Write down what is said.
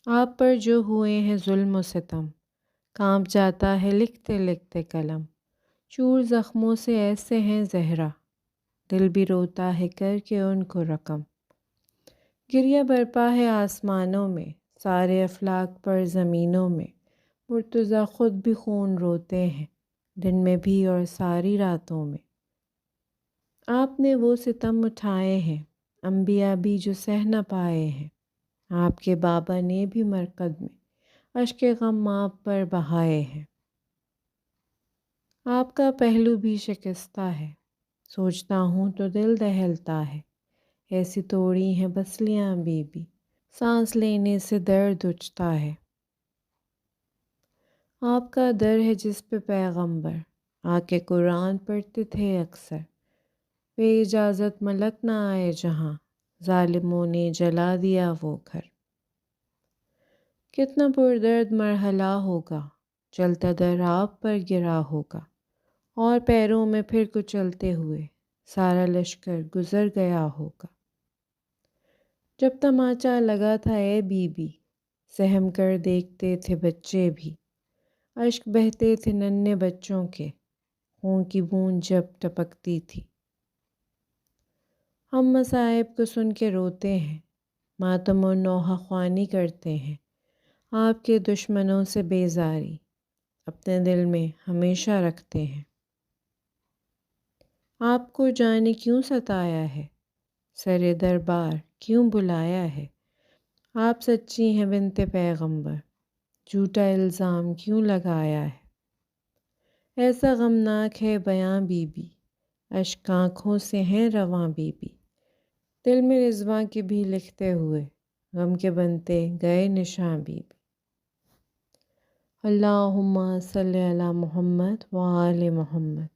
آپ پر جو ہوئے ہیں ظلم و ستم، کانپ جاتا ہے لکھتے لکھتے قلم۔ چور زخموں سے ایسے ہیں زہرا، دل بھی روتا ہے کر کے ان کو رقم۔ گریہ برپا ہے آسمانوں میں، سارے افلاک پر زمینوں میں۔ مرتضیٰ خود بھی خون روتے ہیں، دن میں بھی اور ساری راتوں میں۔ آپ نے وہ ستم اٹھائے ہیں، انبیاء بھی جو سہ نہ پائے ہیں۔ آپ کے بابا نے بھی مرقد میں اشک غم آپ پر بہائے ہیں۔ آپ کا پہلو بھی شکستہ ہے، سوچتا ہوں تو دل دہلتا ہے۔ ایسی توڑی ہیں بسلیاں بی بی، سانس لینے سے درد اٹھتا ہے۔ آپ کا در ہے جس پہ پیغمبر آ کے قرآن پڑھتے تھے اکثر۔ بے اجازت ملک نہ آئے جہاں، ظالموں نے جلا دیا وہ گھر۔ کتنا پردرد مرحلہ ہوگا، چلتا در آپ پر گرا ہوگا، اور پیروں میں پھر کچلتے ہوئے سارا لشکر گزر گیا ہوگا۔ جب تماچا لگا تھا اے بی بی، سہم کر دیکھتے تھے بچے بھی۔ اشک بہتے تھے ننھے بچوں کے، خون کی بوند جب ٹپکتی تھی۔ ہم مصائب کو سن کے روتے ہیں، ماتم و نوحہ خوانی کرتے ہیں۔ آپ کے دشمنوں سے بیزاری اپنے دل میں ہمیشہ رکھتے ہیں۔ آپ کو جانے کیوں ستایا ہے، سر دربار کیوں بلایا ہے۔ آپ سچی ہیں بنت پیغمبر، جھوٹا الزام کیوں لگایا ہے۔ ایسا غمناک ہے بیاں بی بی، اشک آنکھوں سے ہیں رواں بی بی۔ دل میں رضواں کے بھی لکھتے ہوئے، غم کے بنتے گئے نشاں بی بی۔ اللہم صلی علی محمد و آل محمد۔